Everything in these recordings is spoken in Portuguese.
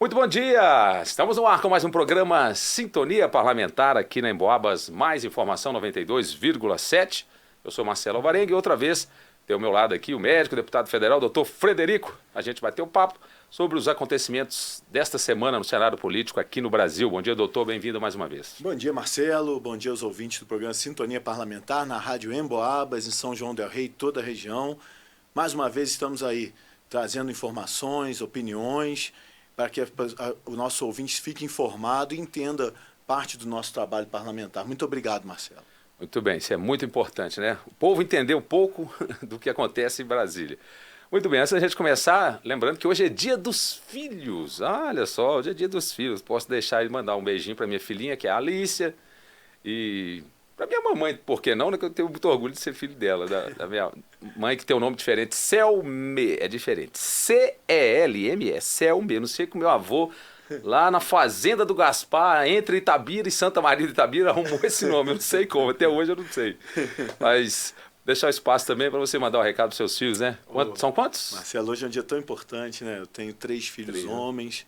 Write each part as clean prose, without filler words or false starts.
Muito bom dia! Estamos no ar com mais um programa Sintonia Parlamentar aqui na Emboabas, mais informação 92,7. Eu sou Marcelo Alvarenga e outra vez tem ao meu lado aqui o médico, deputado federal, doutor Frederico. A gente vai ter um papo sobre os acontecimentos desta semana no cenário político aqui no Brasil. Bom dia, doutor, bem-vindo mais uma vez. Bom dia, Marcelo. Bom dia aos ouvintes do programa Sintonia Parlamentar na Rádio Emboabas, em São João del Rei, toda a região. Mais uma vez estamos aí trazendo informações, opiniões, para que o nosso ouvinte fique informado e entenda parte do nosso trabalho parlamentar. Muito obrigado, Marcelo. Muito bem, isso é muito importante, né? O povo entender um pouco do que acontece em Brasília. Muito bem, antes da gente começar, lembrando que hoje é dia dos filhos. Olha só, hoje é dia dos filhos. Posso deixar ele mandar um beijinho para minha filhinha, que é a Alícia, e para minha mamãe, por que não, né? Que eu tenho muito orgulho de ser filho dela, da minha mãe, que tem um nome diferente, Selme, é diferente, C-E-L-M-E, Selme, não sei que o meu avô, lá na fazenda do Gaspar, entre Itabira e Santa Maria de Itabira, arrumou esse nome, eu não sei como, até hoje eu não sei, mas deixar o espaço também para você mandar um recado para seus filhos, né? São quantos? Marcelo, hoje é um dia tão importante, né? Eu tenho 3 filhos homens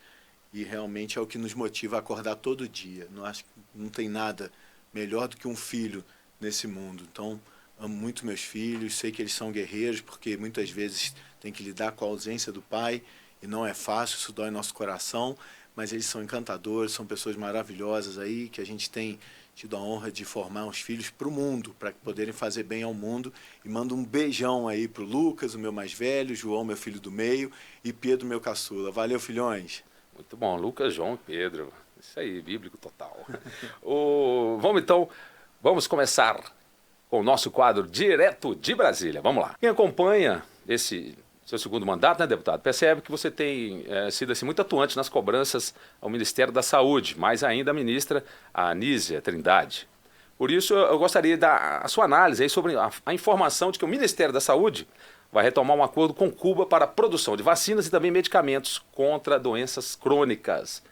e realmente é o que nos motiva a acordar todo dia. Não acho que não tem nada melhor do que um filho nesse mundo. Então, amo muito meus filhos, sei que eles são guerreiros, porque muitas vezes tem que lidar com a ausência do pai, e não é fácil, isso dói nosso coração, mas eles são encantadores, são pessoas maravilhosas aí, que a gente tem tido a honra de formar uns filhos para o mundo, para poderem fazer bem ao mundo. E mando um beijão aí para o Lucas, o meu mais velho, João, meu filho do meio, e Pedro, meu caçula. Valeu, filhões! Muito bom, Lucas, João e Pedro. Isso aí, bíblico total. Vamos começar com o nosso quadro Direto de Brasília. Vamos lá. Quem acompanha esse seu segundo mandato, né, deputado, percebe que você tem sido assim, muito atuante nas cobranças ao Ministério da Saúde, mais ainda a ministra Anísia Trindade. Por isso, eu gostaria de dar a sua análise aí sobre a informação de que o Ministério da Saúde vai retomar um acordo com Cuba para a produção de vacinas e também medicamentos contra doenças crônicas.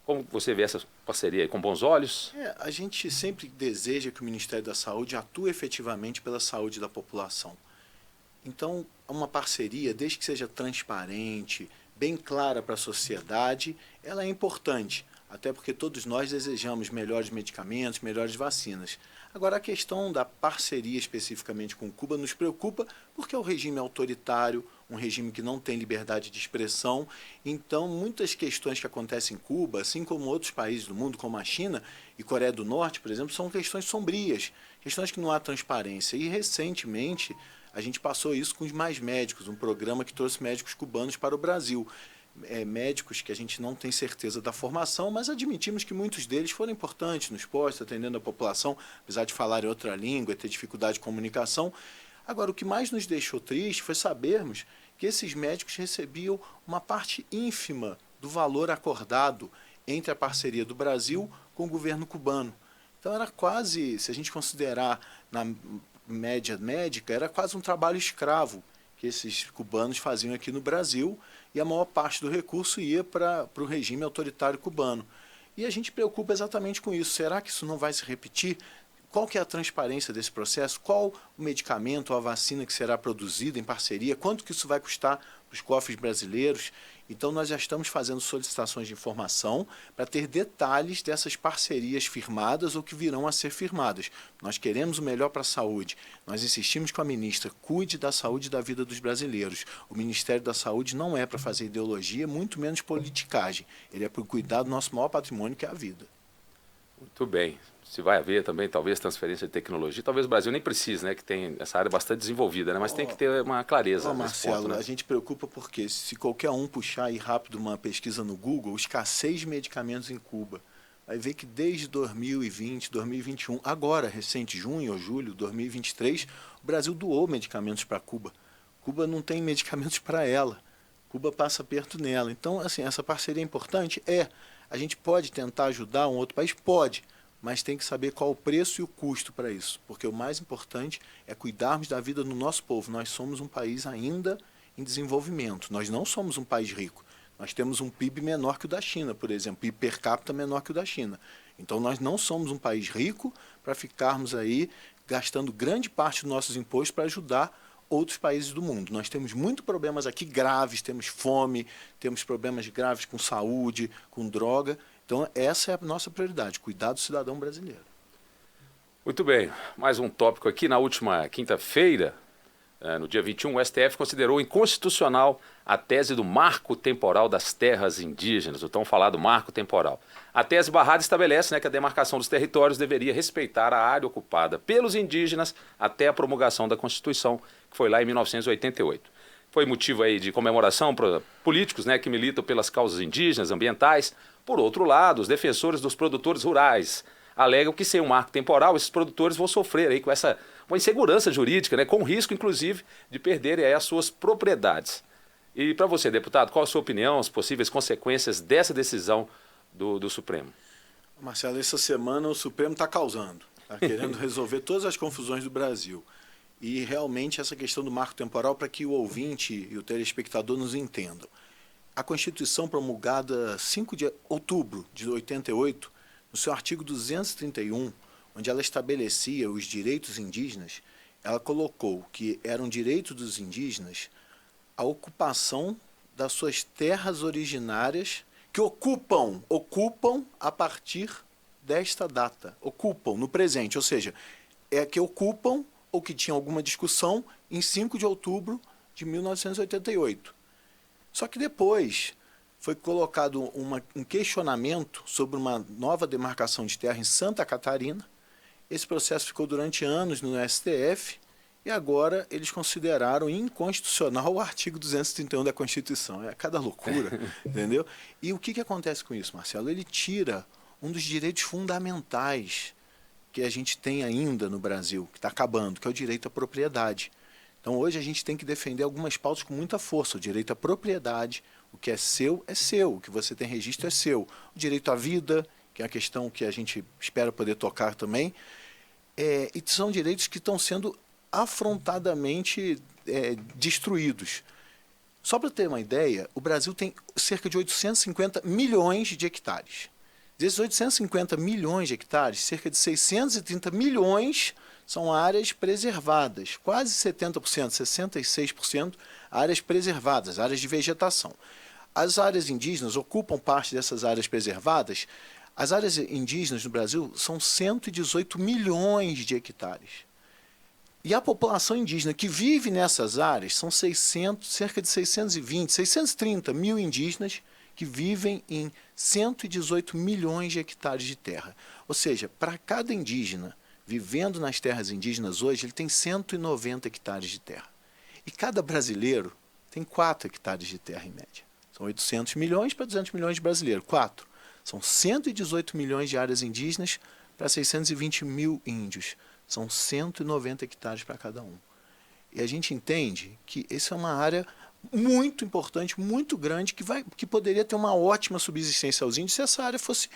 Como você vê essa parceria aí, com bons olhos? A gente sempre deseja que o Ministério da Saúde atue efetivamente pela saúde da população. Então, uma parceria, desde que seja transparente, bem clara para a sociedade, ela é importante, até porque todos nós desejamos melhores medicamentos, melhores vacinas. Agora, a questão da parceria especificamente com Cuba nos preocupa porque é um regime autoritário, um regime que não tem liberdade de expressão. Então, muitas questões que acontecem em Cuba, assim como outros países do mundo, como a China e Coreia do Norte, por exemplo, são questões sombrias, questões que não há transparência. E, recentemente, a gente passou isso com os Mais Médicos, um programa que trouxe médicos cubanos para o Brasil. Médicos que a gente não tem certeza da formação, mas admitimos que muitos deles foram importantes nos postos, atendendo a população, apesar de falarem outra língua e ter dificuldade de comunicação. Agora, o que mais nos deixou triste foi sabermos que esses médicos recebiam uma parte ínfima do valor acordado entre a parceria do Brasil com o governo cubano. Então, era quase, se a gente considerar na média médica, era quase um trabalho escravo que esses cubanos faziam aqui no Brasil, e a maior parte do recurso ia para o regime autoritário cubano. E a gente preocupa exatamente com isso. Será que isso não vai se repetir? Qual que é a transparência desse processo? Qual o medicamento ou a vacina que será produzida em parceria? Quanto que isso vai custar para os cofres brasileiros? Então, nós já estamos fazendo solicitações de informação para ter detalhes dessas parcerias firmadas ou que virão a ser firmadas. Nós queremos o melhor para a saúde. Nós insistimos com a ministra, cuide da saúde e da vida dos brasileiros. O Ministério da Saúde não é para fazer ideologia, muito menos politicagem. Ele é para cuidar do nosso maior patrimônio, que é a vida. Muito bem. Se vai haver também, talvez, transferência de tecnologia, talvez o Brasil nem precise, né? Que tem essa área bastante desenvolvida, né? Mas tem que ter uma clareza nesse Marcelo, ponto, né? A gente preocupa porque se qualquer um puxar aí rápido uma pesquisa no Google, escassez de medicamentos em Cuba, vai ver que desde 2020, 2021, agora, recente, junho ou julho de 2023, o Brasil doou medicamentos para Cuba. Cuba não tem medicamentos para ela. Cuba passa perto nela. Então, assim, essa parceria é importante? A gente pode tentar ajudar um outro país? Pode. Mas tem que saber qual o preço e o custo para isso, porque o mais importante é cuidarmos da vida do nosso povo. Nós somos um país ainda em desenvolvimento, nós não somos um país rico. Nós temos um PIB menor que o da China, por exemplo, PIB per capita menor que o da China. Então, nós não somos um país rico para ficarmos aí gastando grande parte dos nossos impostos para ajudar outros países do mundo. Nós temos muitos problemas aqui graves, temos fome, temos problemas graves com saúde, com droga. Então, essa é a nossa prioridade, cuidar do cidadão brasileiro. Muito bem, mais um tópico aqui. Na última quinta-feira, no dia 21, o STF considerou inconstitucional a tese do marco temporal das terras indígenas, o tão falado marco temporal. A tese barrada estabelece, que a demarcação dos territórios deveria respeitar a área ocupada pelos indígenas até a promulgação da Constituição, que foi lá em 1988. Foi motivo aí de comemoração para políticos, que militam pelas causas indígenas, ambientais. Por outro lado, os defensores dos produtores rurais alegam que sem um marco temporal, esses produtores vão sofrer aí com uma insegurança jurídica, com risco, inclusive, de perderem aí as suas propriedades. E para você, deputado, qual a sua opinião, as possíveis consequências dessa decisão do Supremo? Marcelo, essa semana o Supremo está causando, está querendo resolver todas as confusões do Brasil. E realmente essa questão do marco temporal, para que o ouvinte e o telespectador nos entendam. A Constituição promulgada 5 de outubro de 88, no seu artigo 231, onde ela estabelecia os direitos indígenas, ela colocou que era um direito dos indígenas a ocupação das suas terras originárias que ocupam a partir desta data, ocupam no presente, ou seja, que ocupam ou que tinham alguma discussão em 5 de outubro de 1988. Só que depois foi colocado um questionamento sobre uma nova demarcação de terra em Santa Catarina. Esse processo ficou durante anos no STF e agora eles consideraram inconstitucional o artigo 231 da Constituição. É cada loucura, entendeu? E o que acontece com isso, Marcelo? Ele tira um dos direitos fundamentais que a gente tem ainda no Brasil, que está acabando, que é o direito à propriedade. Então, hoje a gente tem que defender algumas pautas com muita força. O direito à propriedade, o que é seu, o que você tem registro é seu. O direito à vida, que é a questão que a gente espera poder tocar também. E são direitos que estão sendo afrontadamente destruídos. Só para ter uma ideia, o Brasil tem cerca de 850 milhões de hectares. Desses 850 milhões de hectares, cerca de 630 milhões são áreas preservadas, quase 70%, 66% áreas preservadas, áreas de vegetação. As áreas indígenas ocupam parte dessas áreas preservadas. As áreas indígenas no Brasil são 118 milhões de hectares. E a população indígena que vive nessas áreas são cerca de 630 mil indígenas que vivem em 118 milhões de hectares de terra. Ou seja, para cada indígena vivendo nas terras indígenas hoje, ele tem 190 hectares de terra. E cada brasileiro tem 4 hectares de terra em média. São 800 milhões para 200 milhões de brasileiros, 4. São 118 milhões de áreas indígenas para 620 mil índios. São 190 hectares para cada um. E a gente entende que essa é uma área muito importante, muito grande, que poderia ter uma ótima subsistência aos índios se essa área fosse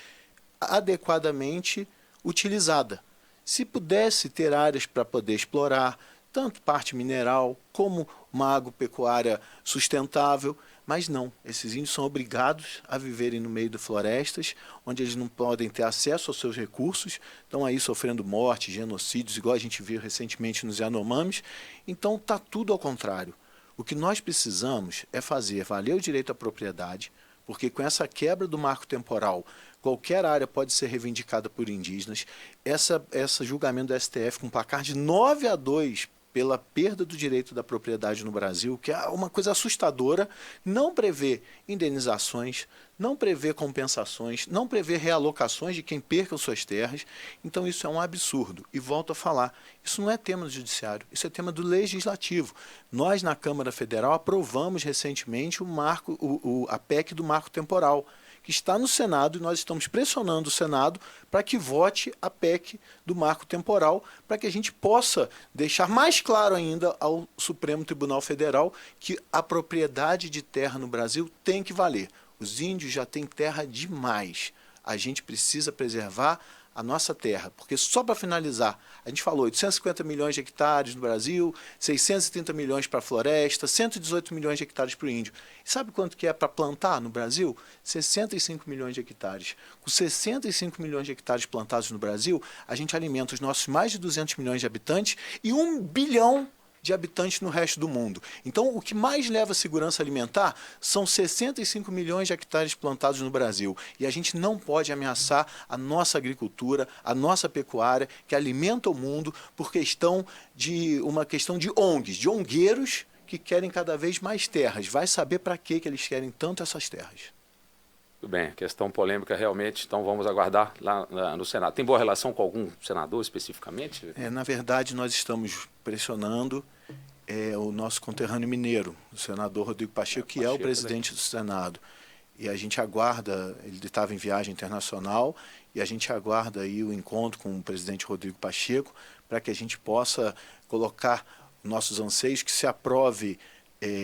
adequadamente utilizada. Se pudesse ter áreas para poder explorar, tanto parte mineral como uma agropecuária sustentável, mas não, esses índios são obrigados a viverem no meio de florestas, onde eles não podem ter acesso aos seus recursos, estão aí sofrendo morte, genocídios, igual a gente viu recentemente nos Yanomamis. Então está tudo ao contrário. O que nós precisamos é fazer valer o direito à propriedade, porque com essa quebra do marco temporal, qualquer área pode ser reivindicada por indígenas. Esse julgamento do STF com um placar de 9-2 pela perda do direito da propriedade no Brasil, que é uma coisa assustadora, não prevê indenizações, não prevê compensações, não prevê realocações de quem perca suas terras. Então isso é um absurdo. E volto a falar, isso não é tema do judiciário, isso é tema do legislativo. Nós, na Câmara Federal, aprovamos recentemente a PEC do marco temporal, que está no Senado, e nós estamos pressionando o Senado para que vote a PEC do marco temporal, para que a gente possa deixar mais claro ainda ao Supremo Tribunal Federal que a propriedade de terra no Brasil tem que valer. Os índios já têm terra demais. A gente precisa preservar a nossa terra, porque só para finalizar, a gente falou 850 milhões de hectares no Brasil, 630 milhões para a floresta, 118 milhões de hectares para o índio. E sabe quanto que é para plantar no Brasil? 65 milhões de hectares. Com 65 milhões de hectares plantados no Brasil, a gente alimenta os nossos mais de 200 milhões de habitantes e 1 bilhão de habitantes no resto do mundo. Então, o que mais leva à segurança alimentar são 65 milhões de hectares plantados no Brasil. E a gente não pode ameaçar a nossa agricultura, a nossa pecuária, que alimenta o mundo, por uma questão de ONGs, de ongueiros que querem cada vez mais terras. Vai saber para que eles querem tanto essas terras. Tudo bem, questão polêmica realmente, então vamos aguardar lá no Senado. Tem boa relação com algum senador especificamente? Na verdade, nós estamos pressionando o nosso conterrâneo mineiro, o senador Rodrigo Pacheco, que é o presidente do Senado. E a gente aguarda, ele estava em viagem internacional, e a gente aguarda aí o encontro com o presidente Rodrigo Pacheco, para que a gente possa colocar nossos anseios, que se aprove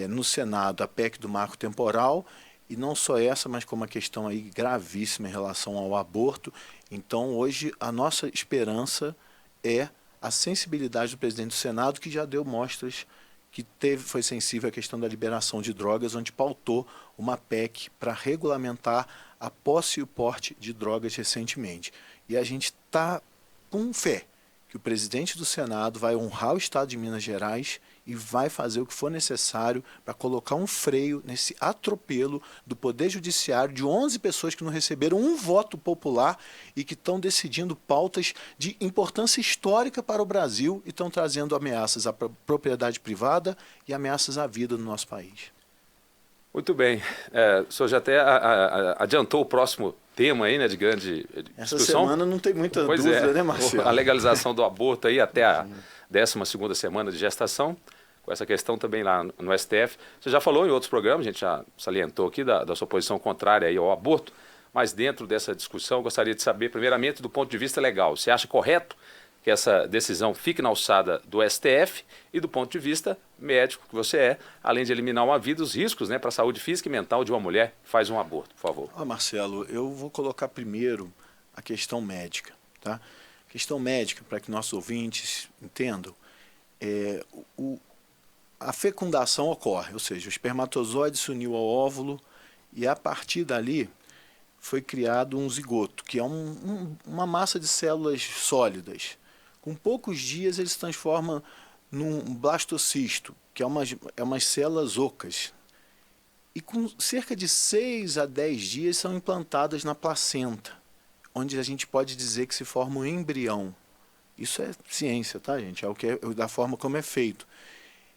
no Senado a PEC do marco temporal, e não só essa, mas como uma questão aí gravíssima em relação ao aborto. Então, hoje, a nossa esperança é a sensibilidade do presidente do Senado, que já deu mostras que foi sensível à questão da liberação de drogas, onde pautou uma PEC para regulamentar a posse e o porte de drogas recentemente. E a gente está com fé que o presidente do Senado vai honrar o Estado de Minas Gerais e vai fazer o que for necessário para colocar um freio nesse atropelo do Poder Judiciário de 11 pessoas que não receberam um voto popular e que estão decidindo pautas de importância histórica para o Brasil e estão trazendo ameaças à propriedade privada e ameaças à vida no nosso país. Muito bem. O senhor já até adiantou o próximo tema aí, né, de grande discussão. Essa semana não tem muita dúvida, né, Marcelo? A legalização do aborto aí até a 12ª semana de gestação, com essa questão também lá no STF. Você já falou em outros programas, a gente já salientou aqui da sua posição contrária aí ao aborto, mas dentro dessa discussão eu gostaria de saber, primeiramente, do ponto de vista legal, você acha correto que essa decisão fique na alçada do STF e do ponto de vista médico que você é, além de eliminar uma vida, os riscos, né, para a saúde física e mental de uma mulher que faz um aborto, por favor? Marcelo, eu vou colocar primeiro a questão médica. Tá? A questão médica, para que nossos ouvintes entendam, a fecundação ocorre, ou seja, o espermatozoide se uniu ao óvulo e a partir dali foi criado um zigoto, que é uma massa de células sólidas. Com poucos dias ele se transforma num blastocisto, que é umas células ocas. E com cerca de 6 a 10 dias são implantadas na placenta, onde a gente pode dizer que se forma um embrião. Isso é ciência, tá, gente? Da forma como é feito.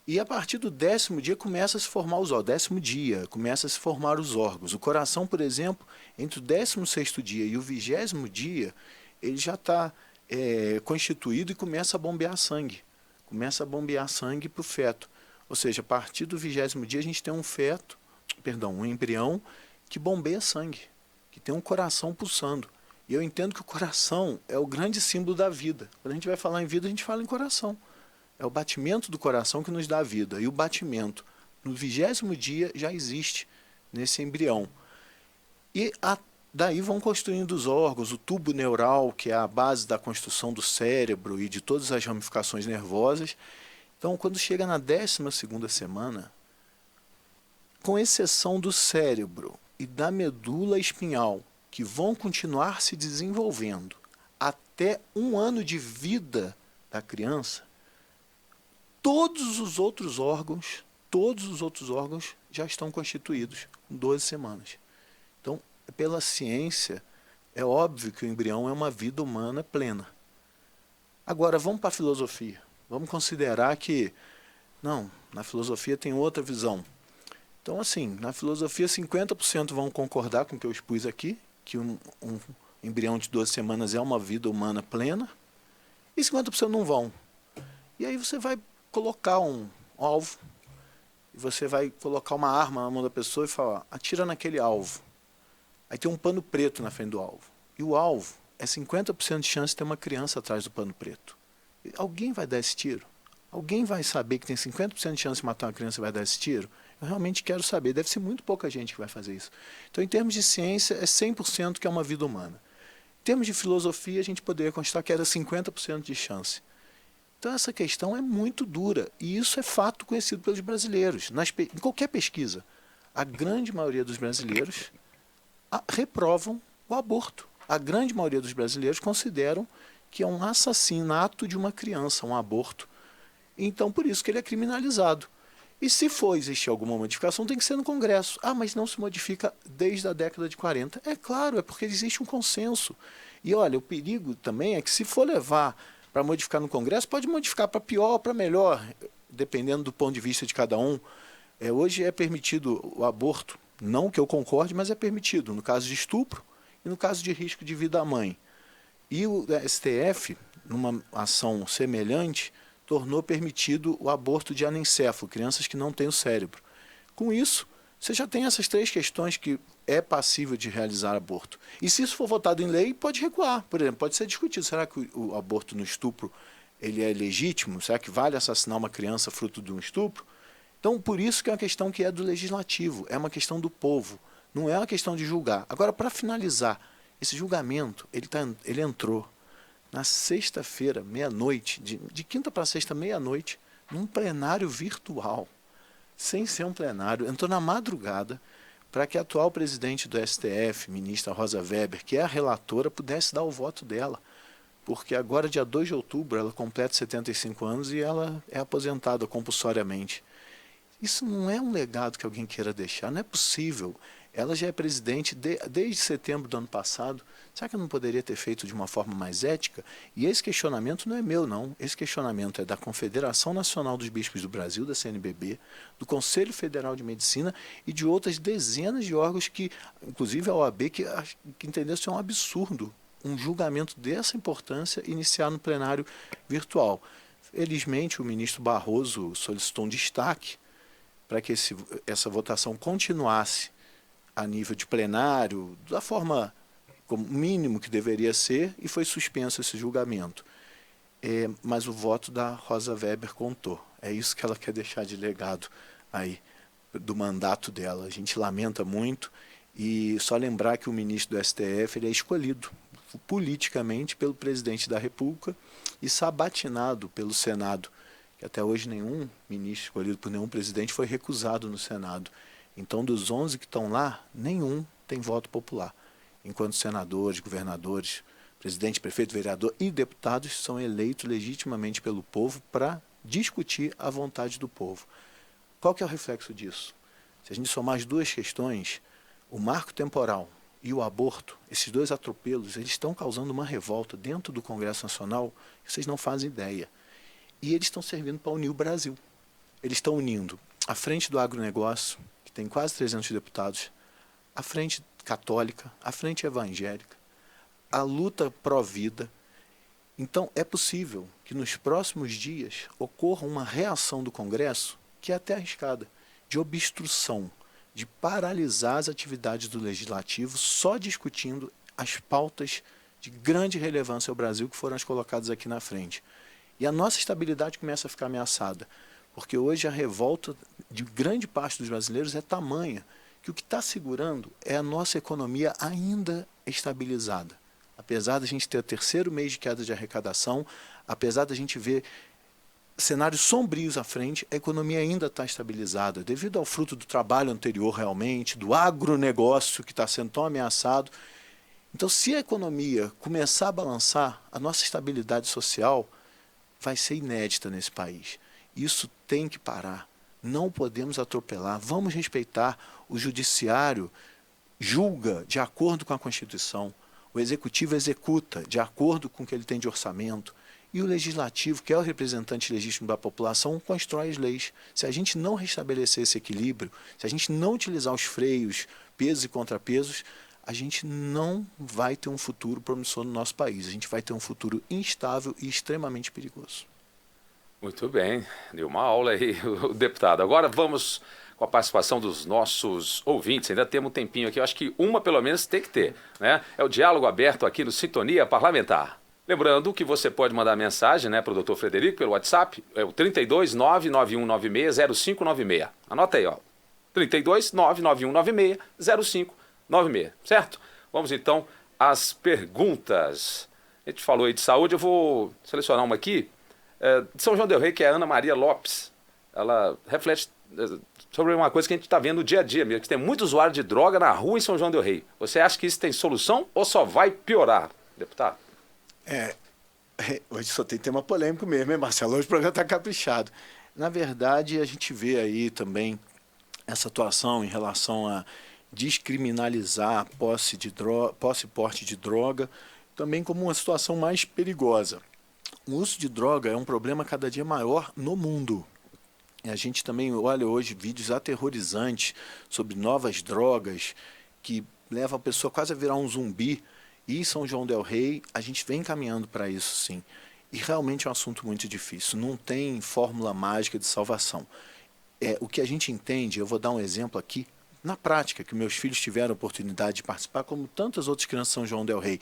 E a partir do 10º dia começa a se formar os órgãos. 10º dia começa a se formar os órgãos. O coração, por exemplo, entre o 16º dia e o 20º dia, ele já está constituído e começa a bombear sangue. Começa a bombear sangue para o feto. Ou seja, a partir do 20º dia a gente tem um embrião que bombeia sangue, que tem um coração pulsando. E eu entendo que o coração é o grande símbolo da vida. Quando a gente vai falar em vida, a gente fala em coração. É o batimento do coração que nos dá a vida. E o batimento no 20º dia já existe nesse embrião. E daí vão construindo os órgãos, o tubo neural, que é a base da construção do cérebro e de todas as ramificações nervosas. Então, quando chega na 12ª semana, com exceção do cérebro e da medula espinhal, que vão continuar se desenvolvendo até 1 ano de vida da criança, todos os outros órgãos já estão constituídos com 12 semanas. Então, pela ciência, é óbvio que o embrião é uma vida humana plena. Agora, vamos para a filosofia. Vamos considerar que, não, na filosofia tem outra visão. Então, assim, na filosofia 50% vão concordar com o que eu expus aqui, que um embrião de 12 semanas é uma vida humana plena, e 50% não vão. E aí você vai colocar um alvo, e você vai colocar uma arma na mão da pessoa e falar, atira naquele alvo. Aí tem um pano preto na frente do alvo. E o alvo é 50% de chance de ter uma criança atrás do pano preto. E alguém vai dar esse tiro? Alguém vai saber que tem 50% de chance de matar uma criança e vai dar esse tiro? Eu realmente quero saber. Deve ser muito pouca gente que vai fazer isso. Então, em termos de ciência, é 100% que é uma vida humana. Em termos de filosofia, a gente poderia constatar que era 50% de chance. Então, essa questão é muito dura. E isso é fato conhecido pelos brasileiros. Em qualquer pesquisa, a grande maioria dos brasileiros reprovam o aborto. A grande maioria dos brasileiros consideram que é um assassinato de uma criança, um aborto. Então, por isso que ele é criminalizado. E se for existir alguma modificação, tem que ser no Congresso. Ah, mas não se modifica desde a década de 40. É claro, é porque existe um consenso. E olha, o perigo também é que se for levar para modificar no Congresso, pode modificar para pior ou para melhor, dependendo do ponto de vista de cada um. Hoje é permitido o aborto, não que eu concorde, mas é permitido no caso de estupro e no caso de risco de vida à mãe. E o STF, numa ação semelhante, tornou permitido o aborto de anencefalo, crianças que não têm o cérebro. Com isso, você já tem essas 3 questões que é passível de realizar aborto. E se isso for votado em lei, pode recuar. Por exemplo, pode ser discutido. Será que o aborto no estupro ele é legítimo? Será que vale assassinar uma criança fruto de um estupro? Então, por isso que é uma questão que é do legislativo, é uma questão do povo, não é uma questão de julgar. Agora, para finalizar, esse julgamento, ele entrou na sexta-feira, meia-noite, de quinta para sexta, meia-noite, num plenário virtual, sem ser um plenário. Entrou na madrugada para que a atual presidente do STF, ministra Rosa Weber, que é a relatora, pudesse dar o voto dela. Porque agora, dia 2 de outubro, ela completa 75 anos e ela é aposentada compulsoriamente. Isso não é um legado que alguém queira deixar, não é possível. Ela já é presidente desde setembro do ano passado. Será que eu não poderia ter feito de uma forma mais ética? E esse questionamento não é meu, não. Esse questionamento é da Confederação Nacional dos Bispos do Brasil, da CNBB, do Conselho Federal de Medicina e de outras dezenas de órgãos que, inclusive a OAB, que entendeu que é um absurdo um julgamento dessa importância iniciar no plenário virtual. Felizmente, o ministro Barroso solicitou um destaque para que essa votação continuasse a nível de plenário, da forma como mínimo que deveria ser, e foi suspenso esse julgamento. Mas o voto da Rosa Weber contou. É isso que ela quer deixar de legado aí, do mandato dela. A gente lamenta muito, e só lembrar que o ministro do STF ele é escolhido politicamente pelo presidente da República e sabatinado pelo Senado, que até hoje nenhum ministro escolhido por nenhum presidente foi recusado no Senado. Então, dos 11 que estão lá, nenhum tem voto popular. Enquanto senadores, governadores, presidente, prefeito, vereador e deputados são eleitos legitimamente pelo povo para discutir a vontade do povo. Qual que é o reflexo disso? Se a gente somar as 2 questões, o marco temporal e o aborto, esses 2 atropelos, eles estão causando uma revolta dentro do Congresso Nacional que vocês não fazem ideia. E eles estão servindo para unir o Brasil. Eles estão unindo a frente do agronegócio, que tem quase 300 deputados, a frente católica, a frente evangélica, a luta pró-vida. Então, é possível que nos próximos dias ocorra uma reação do Congresso, que é até arriscada, de obstrução, de paralisar as atividades do Legislativo só discutindo as pautas de grande relevância ao Brasil que foram as colocadas aqui na frente. E a nossa estabilidade começa a ficar ameaçada, porque hoje a revolta de grande parte dos brasileiros é tamanha que o que está segurando é a nossa economia ainda estabilizada. Apesar da gente ter o 3º mês de queda de arrecadação, apesar da gente ver cenários sombrios à frente, a economia ainda está estabilizada, devido ao fruto do trabalho anterior realmente, do agronegócio que está sendo tão ameaçado. Então, se a economia começar a balançar, a nossa estabilidade social vai ser inédita nesse país. Isso tem que parar. Não podemos atropelar. Vamos respeitar. O judiciário julga de acordo com a Constituição. O executivo executa de acordo com o que ele tem de orçamento. E o legislativo, que é o representante legítimo da população, constrói as leis. Se a gente não restabelecer esse equilíbrio, se a gente não utilizar os freios, pesos e contrapesos, a gente não vai ter um futuro promissor no nosso país. A gente vai ter um futuro instável e extremamente perigoso. Muito bem, deu uma aula aí o deputado. Agora vamos com a participação dos nossos ouvintes. Ainda temos um tempinho aqui, eu acho que uma pelo menos tem que ter, né? É o diálogo aberto aqui no Sintonia Parlamentar. Lembrando que você pode mandar mensagem, né, para o doutor Frederico pelo WhatsApp, é o 32991960596. Anota aí, ó, 32991960596, certo? Vamos então às perguntas. A gente falou aí de saúde, eu vou selecionar uma aqui, de São João del Rei, que é a Ana Maria Lopes. Ela reflete sobre uma coisa que a gente está vendo no dia a dia mesmo, que tem muito usuário de droga na rua em São João del Rei. Você acha que isso tem solução ou só vai piorar, deputado? Hoje só tem tema polêmico mesmo, hein, Marcelo? Hoje o programa está caprichado. Na verdade, a gente vê aí também essa atuação em relação a descriminalizar a posse e porte de droga, também como uma situação mais perigosa. O uso de droga é um problema cada dia maior no mundo. E a gente também olha hoje vídeos aterrorizantes sobre novas drogas que levam a pessoa quase a virar um zumbi. E em São João del Rei, a gente vem caminhando para isso, sim. E realmente é um assunto muito difícil. Não tem fórmula mágica de salvação. O que a gente entende, eu vou dar um exemplo aqui, na prática, que meus filhos tiveram a oportunidade de participar, como tantas outras crianças de São João del Rei.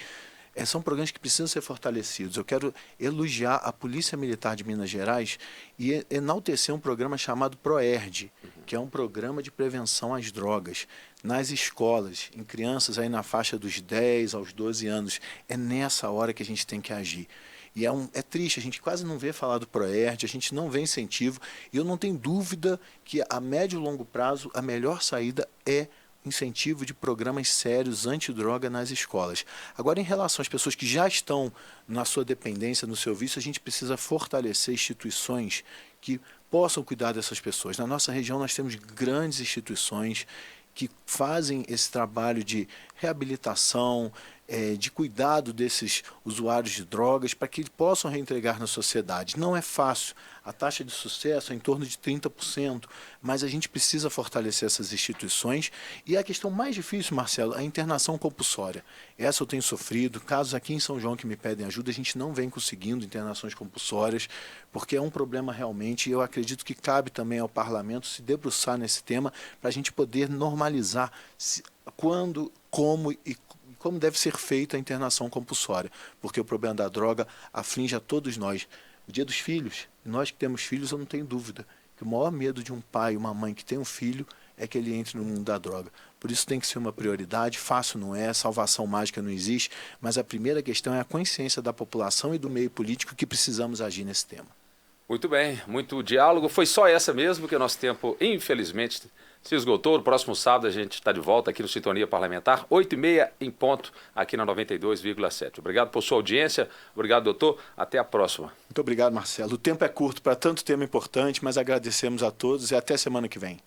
São programas que precisam ser fortalecidos. Eu quero elogiar a Polícia Militar de Minas Gerais e enaltecer um programa chamado PROERD, que é um programa de prevenção às drogas, nas escolas, em crianças aí na faixa dos 10 aos 12 anos. É nessa hora que a gente tem que agir. E é triste, a gente quase não vê falar do PROERD, a gente não vê incentivo, e eu não tenho dúvida que a médio e longo prazo a melhor saída é incentivo de programas sérios antidroga nas escolas. Agora, em relação às pessoas que já estão na sua dependência, no seu vício, a gente precisa fortalecer instituições que possam cuidar dessas pessoas. Na nossa região, nós temos grandes instituições que fazem esse trabalho de reabilitação, de cuidado desses usuários de drogas para que eles possam reintegrar na sociedade. Não é fácil, a taxa de sucesso é em torno de 30%, mas a gente precisa fortalecer essas instituições. E a questão mais difícil, Marcelo, é a internação compulsória. Essa eu tenho sofrido, casos aqui em São João que me pedem ajuda, a gente não vem conseguindo internações compulsórias, porque é um problema realmente, e eu acredito que cabe também ao parlamento se debruçar nesse tema para a gente poder normalizar quando, como e como deve ser feita a internação compulsória, porque o problema da droga aflige a todos nós. O Dia dos Filhos, nós que temos filhos, eu não tenho dúvida que o maior medo de um pai e uma mãe que tem um filho é que ele entre no mundo da droga. Por isso tem que ser uma prioridade, fácil não é, salvação mágica não existe, mas a primeira questão é a consciência da população e do meio político que precisamos agir nesse tema. Muito bem, muito diálogo. Foi só essa mesmo, que o nosso tempo, infelizmente, se esgotou. No próximo sábado a gente está de volta aqui no Sintonia Parlamentar, 8h30 em ponto, aqui na 92,7. Obrigado por sua audiência, obrigado, doutor. Até a próxima. Muito obrigado, Marcelo. O tempo é curto para tanto tema importante, mas agradecemos a todos e até semana que vem.